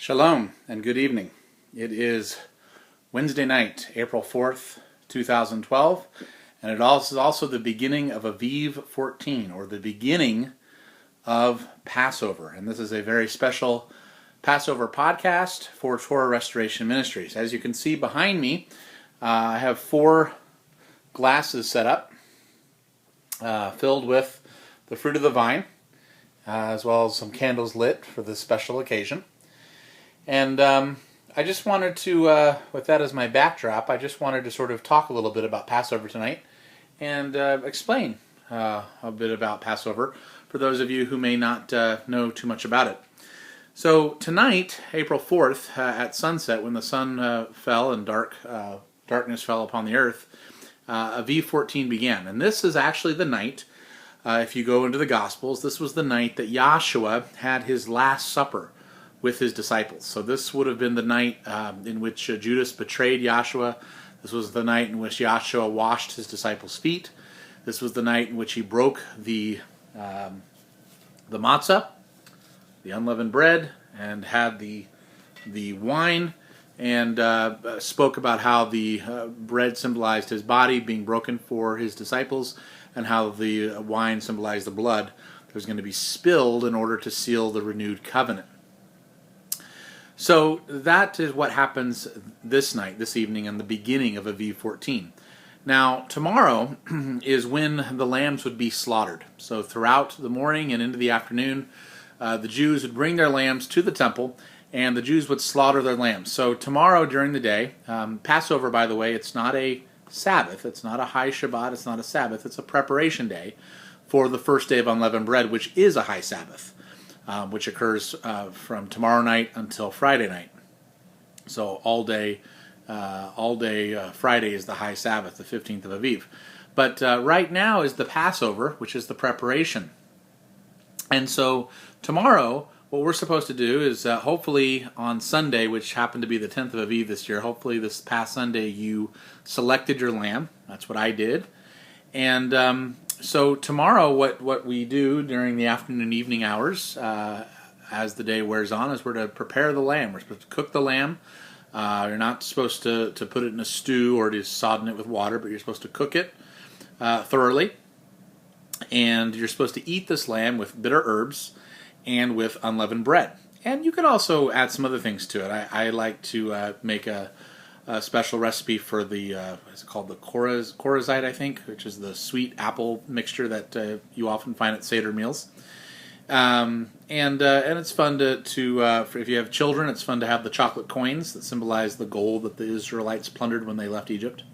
Shalom and good evening. It is Wednesday night, April 4th, 2012, and it is also the beginning of Aviv 14, or the beginning of Passover. And this is a very special Passover podcast for Torah Restoration Ministries. As you can see behind me, I have 4 glasses set up, filled with the fruit of the vine, as well as some candles lit for this special occasion. And I just wanted to, with that as my backdrop, I just wanted to sort of talk a little bit about Passover tonight and explain a bit about Passover for those of you who may not know too much about it. So tonight, April 4th, at sunset, when the sun fell and darkness fell upon the earth, Aviv 14 began. And this is actually the night, if you go into the Gospels, this was the night that Yahshua had his Last Supper with his disciples. So this would have been the night in which Judas betrayed Yahshua. This was the night in which Yahshua washed his disciples' feet. This was the night in which he broke the matzah, the unleavened bread, and had the wine, and spoke about how the bread symbolized his body being broken for his disciples, and how the wine symbolized the blood that was going to be spilled in order to seal the renewed covenant. So that is what happens this night, this evening, and the beginning of Aviv 14. Now, tomorrow is when the lambs would be slaughtered. So throughout the morning and into the afternoon, the Jews would bring their lambs to the temple, and the Jews would slaughter their lambs. So tomorrow during the day, Passover, by the way, it's not a Sabbath, it's not a high Shabbat, it's not a Sabbath, it's a preparation day for the first day of unleavened bread, which is a high Sabbath. Which occurs from tomorrow night until Friday night. So all day Friday is the high Sabbath, the 15th of Aviv. But right now is the Passover, which is the preparation. And so tomorrow, what we're supposed to do is hopefully on Sunday, which happened to be the 10th of Aviv this year, hopefully this past Sunday you selected your lamb. That's what I did. And so tomorrow, what we do during the afternoon and evening hours, as the day wears on, is we're to prepare the lamb. We're supposed to cook the lamb. You're not supposed to put it in a stew or to sodden it with water, but you're supposed to cook it thoroughly. And you're supposed to eat this lamb with bitter herbs and with unleavened bread. And you could also add some other things to it. I like to make a special recipe for the, is it called the Korazite, I think, which is the sweet apple mixture that you often find at Seder meals. And it's fun to if you have children, it's fun to have the chocolate coins that symbolize the gold that the Israelites plundered when they left Egypt.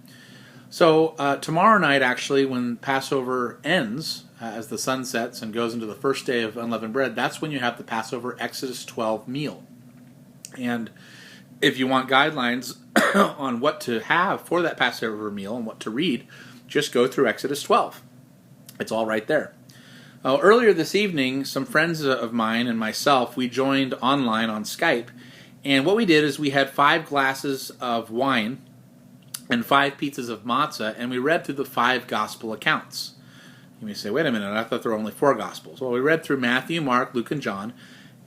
So tomorrow night, actually, when Passover ends, as the sun sets and goes into the first day of unleavened bread, that's when you have the Passover Exodus 12 meal. And if you want guidelines on what to have for that Passover meal and what to read, just go through Exodus 12. It's all right there. Earlier this evening, some friends of mine and myself, we joined online on Skype, and what we did is we had 5 glasses of wine and 5 pizzas of matzah, and we read through the 5 gospel accounts. You may say, wait a minute, I thought there were only 4 gospels. Well, we read through Matthew, Mark, Luke, and John,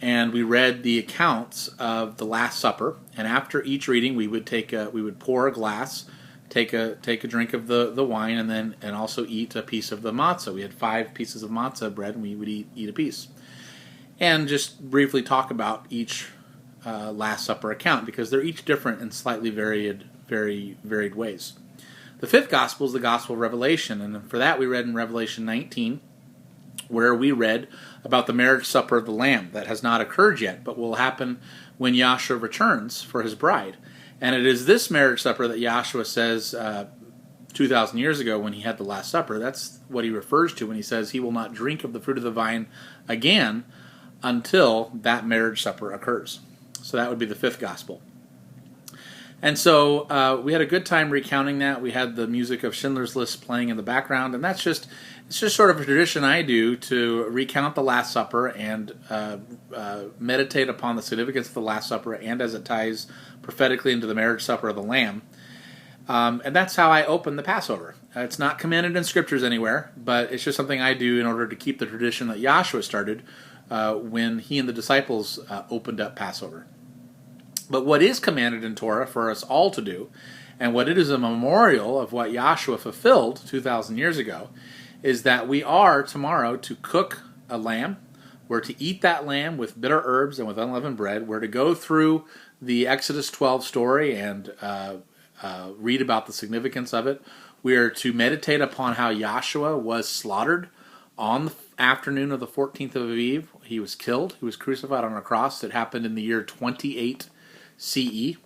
and we read the accounts of the Last Supper. And after each reading, we would pour a glass, take a drink of the wine, and also eat a piece of the matzah. We had 5 pieces of matzah bread, and we would eat a piece, and just briefly talk about each Last Supper account, because they're each different in slightly very varied ways. The 5th gospel is the Gospel of Revelation, and for that we read in Revelation 19. Where we read about the marriage supper of the Lamb that has not occurred yet, but will happen when Yahshua returns for his bride. And it is this marriage supper that Yahshua says 2,000 years ago when he had the Last Supper. That's what he refers to when he says he will not drink of the fruit of the vine again until that marriage supper occurs. So that would be the 5th gospel. And so we had a good time recounting that. We had the music of Schindler's List playing in the background, and it's just sort of a tradition I do to recount the Last Supper and meditate upon the significance of the Last Supper and as it ties prophetically into the marriage supper of the Lamb. And that's how I open the Passover. It's not commanded in scriptures anywhere, but it's just something I do in order to keep the tradition that Yahshua started when he and the disciples opened up Passover. But what is commanded in Torah for us all to do, and what it is a memorial of what Yahshua fulfilled 2,000 years ago, is that we are tomorrow to cook a lamb. We're to eat that lamb with bitter herbs and with unleavened bread. We're to go through the Exodus 12 story and read about the significance of it. We are to meditate upon how Yahshua was slaughtered on the afternoon of the 14th of Aviv. He was killed. He was crucified on a cross. It happened in the year 28 CE.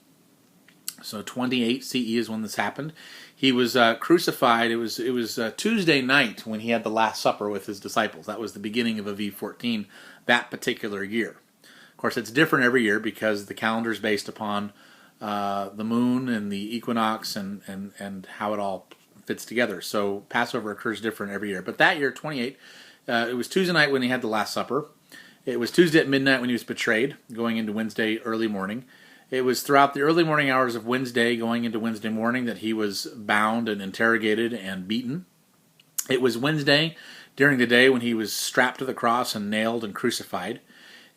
So 28 CE is when this happened. He was crucified. It was Tuesday night when he had the Last Supper with his disciples. That was the beginning of Aviv 14 that particular year. Of course, it's different every year because the calendar is based upon the moon and the equinox and how it all fits together. So Passover occurs different every year. But that year, 28, it was Tuesday night when he had the Last Supper. It was Tuesday at midnight when he was betrayed, going into Wednesday early morning. It was throughout the early morning hours of Wednesday, going into Wednesday morning, that he was bound and interrogated and beaten. It was Wednesday during the day when he was strapped to the cross and nailed and crucified.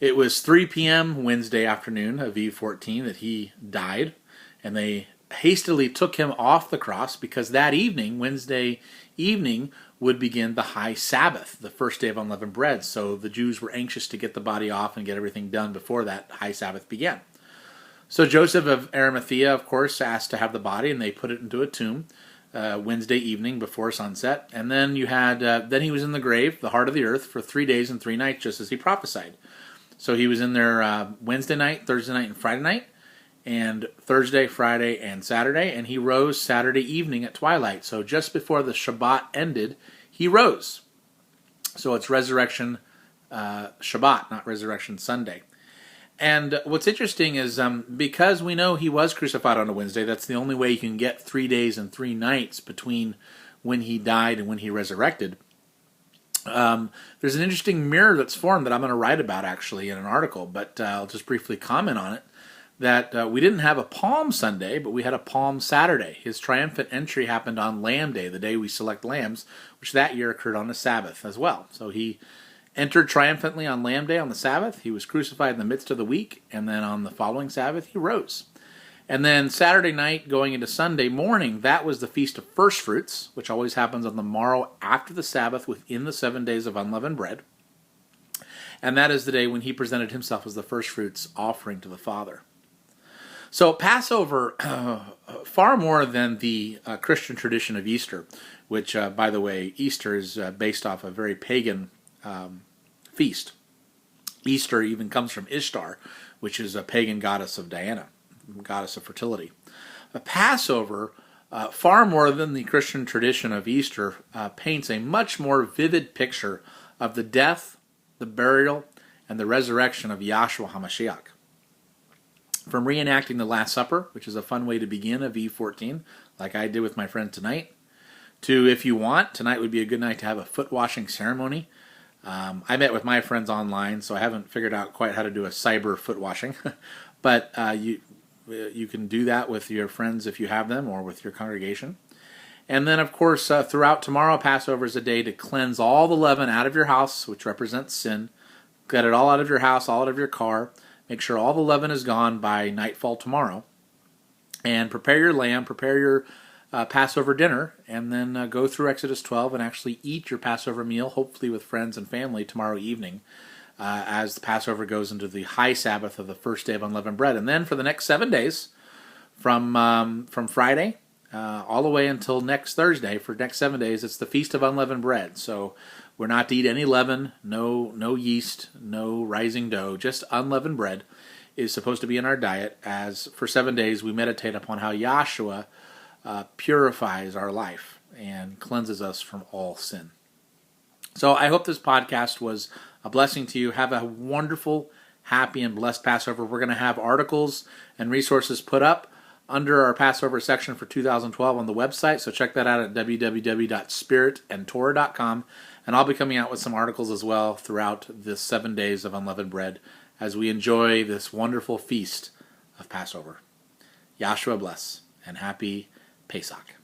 It was 3 p.m. Wednesday afternoon of Aviv 14 that he died, and they hastily took him off the cross because that evening, Wednesday evening, would begin the high Sabbath, the first day of unleavened bread. So the Jews were anxious to get the body off and get everything done before that high Sabbath began. So Joseph of Arimathea, of course, asked to have the body, and they put it into a tomb Wednesday evening before sunset. And then you had, then he was in the grave, the heart of the earth, for 3 days and 3 nights, just as he prophesied. So he was in there Wednesday night, Thursday night, and Friday night, and Thursday, Friday, and Saturday. And he rose Saturday evening at twilight. So just before the Shabbat ended, he rose. So it's Resurrection Shabbat, not Resurrection Sunday. And what's interesting is because we know he was crucified on a Wednesday, that's the only way you can get 3 days and 3 nights between when he died and when he resurrected. There's an interesting mirror that's formed that I'm going to write about actually in an article, but I'll just briefly comment on it, that we didn't have a Palm Sunday, but we had a Palm Saturday. His triumphant entry happened on Lamb Day, the day we select lambs, which that year occurred on a Sabbath as well. So he entered triumphantly on Lamb Day on the Sabbath. He was crucified in the midst of the week, and then on the following Sabbath, he rose. And then Saturday night, going into Sunday morning, that was the Feast of First Fruits, which always happens on the morrow after the Sabbath within the 7 days of unleavened bread. And that is the day when he presented himself as the first fruits offering to the Father. So Passover, far more than the Christian tradition of Easter, which, by the way, Easter is based off a very pagan feast. Easter even comes from Ishtar, which is a pagan goddess of Diana, goddess of fertility. A Passover, far more than the Christian tradition of Easter, paints a much more vivid picture of the death, the burial, and the resurrection of Yahshua HaMashiach. From reenacting the Last Supper, which is a fun way to begin Aviv 14, like I did with my friend tonight, to, if you want, tonight would be a good night to have a foot washing ceremony. I met with my friends online, so I haven't figured out quite how to do a cyber foot washing, but you can do that with your friends if you have them, or with your congregation. And then, of course, throughout tomorrow, Passover is a day to cleanse all the leaven out of your house, which represents sin. Get it all out of your house, all out of your car. Make sure all the leaven is gone by nightfall tomorrow. And prepare your lamb, prepare your Passover dinner, and then go through Exodus 12 and actually eat your Passover meal, hopefully with friends and family, tomorrow evening, as the Passover goes into the high Sabbath of the first day of unleavened bread. And then for the next 7 days, from Friday all the way until next Thursday, for the next 7 days, it's the Feast of Unleavened Bread. So we're not to eat any leaven, no yeast, no rising dough, just unleavened bread is supposed to be in our diet, as for 7 days we meditate upon how Yahshua purifies our life and cleanses us from all sin. So I hope this podcast was a blessing to you. Have a wonderful, happy, and blessed Passover. We're going to have articles and resources put up under our Passover section for 2012 on the website, so check that out at www.spiritandtorah.com, and I'll be coming out with some articles as well throughout this 7 days of unleavened bread as we enjoy this wonderful feast of Passover. Yahshua bless, and happy Pesach.